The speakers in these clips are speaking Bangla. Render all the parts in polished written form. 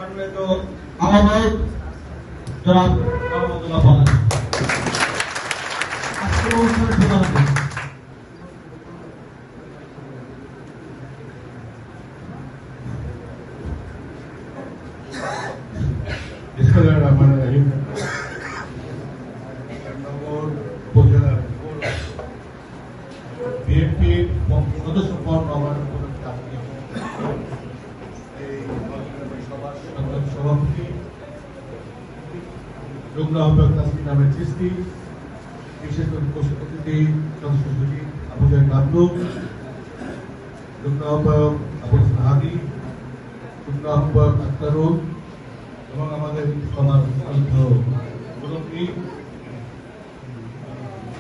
সম্মানিত আহ্বায়ক জনাব আহমদুল্লাহ বলেন আজকের অনুষ্ঠানের প্রধান অতিথি। বিসমিল্লাহির-রহমানির-রহিম। উপজেলার বিএনপির সদস্য পদ নবায়ন উপলক্ষে আজকে এই সভার সভাপতি যুগ্ম আহ্বায়ক তাসকিন আহমেদ চিশতি, বিশেষ অতিথি সদস্য সচিব আবু জাহেদ বাবলু, যুগ্ম আহ্বায়ক আবুল হাসান হাদি, যুগ্ম আহ্বায়ক আখতারুল এবং আমাদের সবার মুরব্বী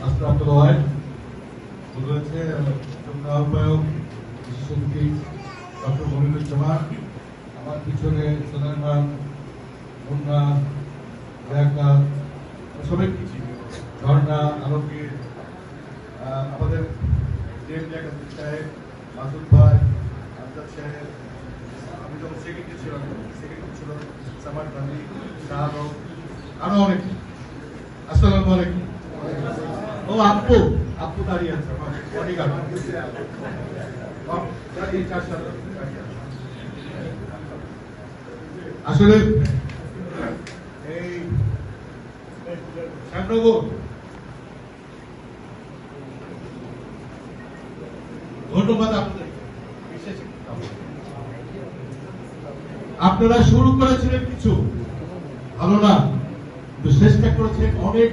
আশরাফুল ওয়াহিদ রয়েছে, যুগ্ম আহ্বায়ক বিশেষ অতিথি ডক্টর মনিরুজ্জামান, আমার পিছনে সুলাইমান, মুন্না, রেখা, সবাই কিছু ঝর্ণা, আলমগীর, আমাদের সাহেব, মাসুদ ভাই, আফজাদ সাহেব, আমি যখন সেক্রেটারি ছিল সামাদ গান্ধী, শাহরুখ, আরো অনেক। আসসালামু আলাইকুম। ও আপু আপু দাঁড়িয়ে আছে আসলে এই শ্যামনগর ধন্যবাদ আপনাদের। আপনারা শুরু করেছিলেন কিছু ভালো না, কিন্তু চেষ্টা করেছেন অনেক।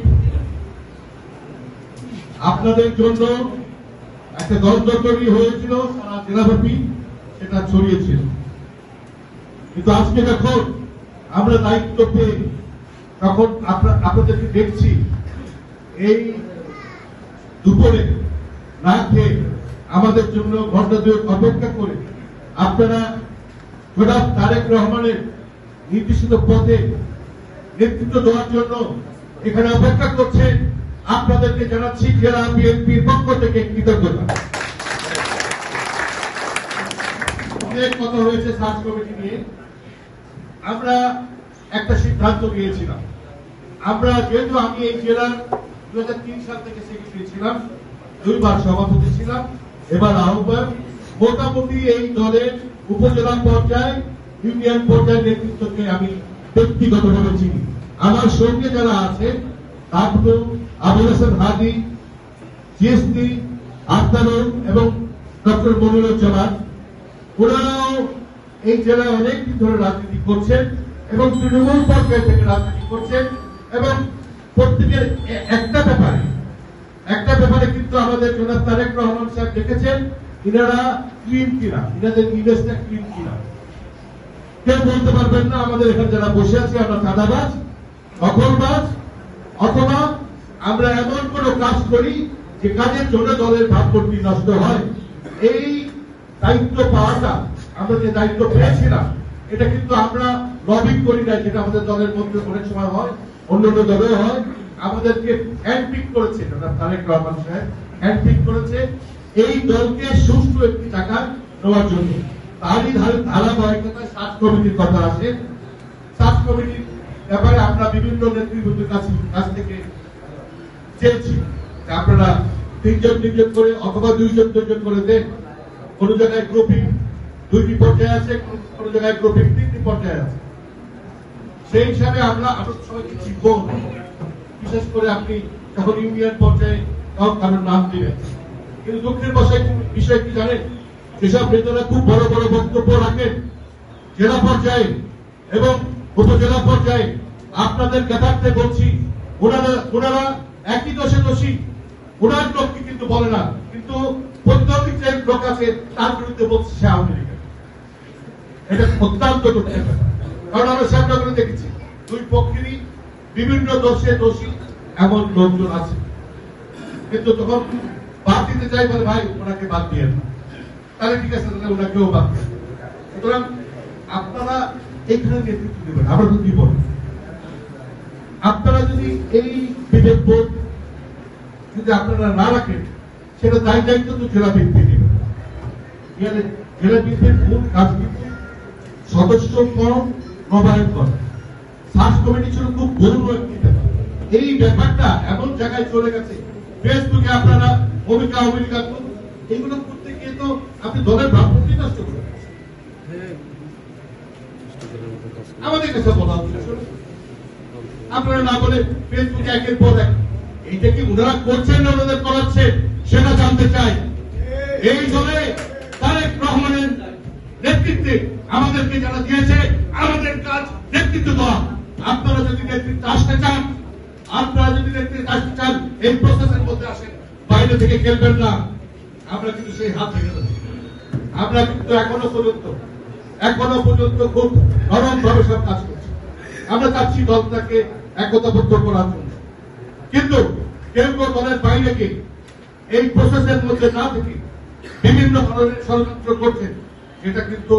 আপনাদের জন্য একটা দ্বন্দ্ব তৈরি হয়েছিল সারা জেলাব্যাপী, সেটা ছড়িয়েছিল। কিন্তু আজকে যখন আমরা দায়িত্ব পেয়ে তখন আপনাদেরকে দেখছি এই দুপুরে না খেয়ে আমাদের জন্য ঘন্টা দুয়েক অপেক্ষা করে আপনারা জনাব তারেক রহমানের নির্দেশিত পথে নেতৃত্ব দেওয়ার জন্য এখানে অপেক্ষা করছেন। আপনাদেরকে জানাচ্ছি জেলা বিএনপির পক্ষ থেকে কৃতজ্ঞতা। অনেক কথা হয়েছে সার্চ কমিটি নিয়ে। আমরা একটা সিদ্ধান্ত নিয়েছিলাম, আমরা যেহেতু আমি এই জেলার 2003 সাল থেকে সেক্রেটারি ছিলাম, 2 বার সভাপতি ছিলাম, এবার আহ্বায়ক, মোটামুটি এই দলের উপজেলা পর্যায়ে ইউনিয়ন পর্যায়ের নেতৃত্বকে আমি ব্যক্তিগতভাবে চিনি। আমার সঙ্গে যারা আছে তারপরে আবুল হাসান হাদি, চিশতি, আখতারুল এবং ডক্টর মনিরুজ্জামান, ওনারাও এই জেলায় অনেকদিন ধরে রাজনীতি করছেন এবং তৃণমূল পর্যায় থেকে রাজনীতি করছেন এবং প্রত্যেকের একটা ব্যাপারে কিন্তু আমাদের জনাব তারেক রহমান সাহেব দেখেছেন ইনারা ক্লিন কিনা, ইনাদের ইমেজটা ক্লিন কিনা। কেউ বলতে পারবেন না আমাদের এখানে যারা বসে আছে আমরা চাঁদাবাজ, দখলবাজ, অথবা আমরা এমন কোন কাজ করি যে কাজের জন্য দলের ভাবমূর্তি নষ্ট হয়। এই দায়িত্ব পাওয়াটা, আমরা যে দায়িত্ব পেয়েছিলাম, এটা কিন্তু আমরা লবিং করি না, যেটা আমাদের দলের মধ্যে অনেক সময় হয়, অন্যান্য দলেও হয়। আমাদেরকে হ্যান্ডপিক করেছে তারেক রহমান সাহেব, হ্যান্ডপিক করেছে এই দলকে সুষ্ঠু একটি টাকা নেওয়ার জন্য। তারই ধারাবাহিকতায় সার্চ কমিটির কথা আসে। সার্চ কমিটির ব্যাপারে আমরা বিভিন্ন নেতৃবৃন্দের কাছ থেকে চেয়েছি আপনারা 3জন করে অথবা 2জন করে দেন। কোন জায়গায় গ্রুপিং 2টি পর্যায়ে আছে, কোন জায়গায় গ্রুপিং 3টি পর্যায়ে আছে। সেই হিসাবে আমরা সবাইকে চিনব, বিশেষ করে আপনি যখন ইউনিয়ন পর্যায়ে কারোর নাম দিবেন। কিন্তু দুঃখের বিষয় কি জানেন, যেসব নেতারা খুব বড় বড় বক্তব্য রাখেন জেলা পর্যায়ে এবং উপজেলা পর্যায়ে, আপনাদের জ্ঞাতার্থে বলছি, ওনারা একই দোষী, ওনার লোককে কিন্তু বলে না, কিন্তু প্রত্যেক যে লোক আছে তার বিরুদ্ধে বলছে সে আওয়ামী লীগের। এটা অত্যন্ত দুঃখের ব্যাপার, কারণ আমরা সামনে দেখেছি 2 পক্ষেরই বিভিন্ন দোষে দোষী এমন লোকজন আছে। কিন্তু তখন বাদ দিতে চাই বলে ভাই ওনাকে বাদ দিয়ে না, তাহলে ঠিক আছে, তাহলে ওনাকেও বাদ দিয়ে। সুতরাং আপনারা এখানে নেতৃত্ব দেবেন, আমরা তো দিব। আপনারা যদি এই বিবেকবোধ যদি আপনারা না রাখেন, সেটা দায়িত্ব তো জেলা বিএনপি নেবে। জেলা বিএনপির মূল কাজ কিন্তু সদস্য ফর্ম নবায়ন করে। সার্চ কমিটি ছিল খুব বড় একটি ব্যাপার। এই ব্যাপারটা এমন জায়গায় চলে গেছে, ফেসবুকে আপনারা ভূমিকা এগুলো করতে গিয়ে তো আপনি দলের ভাবমূর্তি নষ্ট করে দিচ্ছেন। আমাদের কাছে বলা হচ্ছে আপনারা না বলে ফেসবুকে একের পর এক, এইটা কি ওনারা করছেন না ওনাদের করাচ্ছে সেটা জানতে চাই। এই দলে তারেক রহমানের নেতৃত্বে আমাদেরকে যারা দিয়েছে, আমাদের কাজ নেতৃত্ব দেওয়া। আপনারা যদি নেতৃত্ব আসতে চান, এই প্রসেসের মধ্যে আসেন, বাইরে থেকে খেলবেন না। আমরা কিন্তু সেই হাত ভেঙে দেবো। আমরা কিন্তু এখনো পর্যন্ত খুব নরম ভাবে সব কাজ করছি। আমরা চাচ্ছি দলটাকে একতাবদ্ধ করার জন্য, কিন্তু কেউ দলের বাইরে গিয়ে এই প্রসেসের মধ্যে না থেকে বিভিন্ন ধরনের ষড়যন্ত্র করছেন, সেটা কিন্তু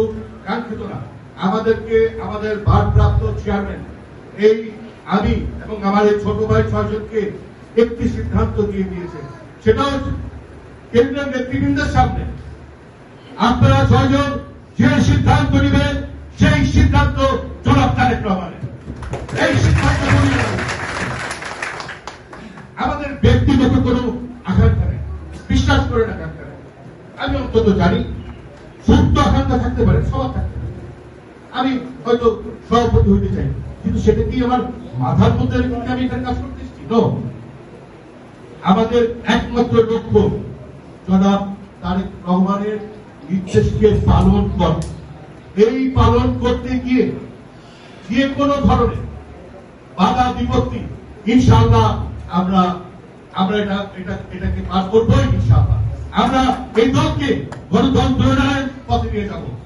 কাঙ্ক্ষিত না। আমাদেরকে আমাদের ভারপ্রাপ্ত চেয়ারম্যান এই আমি এবং আমার এই ছোট ভাই 6 জনকে একটি সিদ্ধান্ত দিয়ে দিয়েছে, সেটা হচ্ছে কেন্দ্রীয় নেতৃবৃন্দের সামনে আপনারা 6 জন যে সিদ্ধান্ত নেবেন সেই সিদ্ধান্ত জনাব তারেক রহমানের। এই সিদ্ধান্ত আমাদের ব্যক্তিগত কোনো আকাঙ্ক্ষা নেই, বিশ্বাস করে না আকাঙ্ক্ষা নেই। আমি অন্তত জানি সুপ্ত আকাঙ্ক্ষা থাকতে পারে, সবার থাকতে পারে। আমি হয়তো সভাপতি হইতে চাই, কিন্তু সেটা কি আমার মাথার মধ্যে আমি এখানে কাজ করতে এসেছি? আমাদের একমাত্র লক্ষ্য জনাব তারেক রহমানের নির্দেশকে পালন করা। এই পালন করতে গিয়ে যে কোনো ধরনের বাধা বিপত্তি ইনশাআল্লাহ আমরা এটাকে পার করবো। ইনশাআল্লাহ আমরা এই দলকে গণতন্ত্রের পথে নিয়ে যাবো।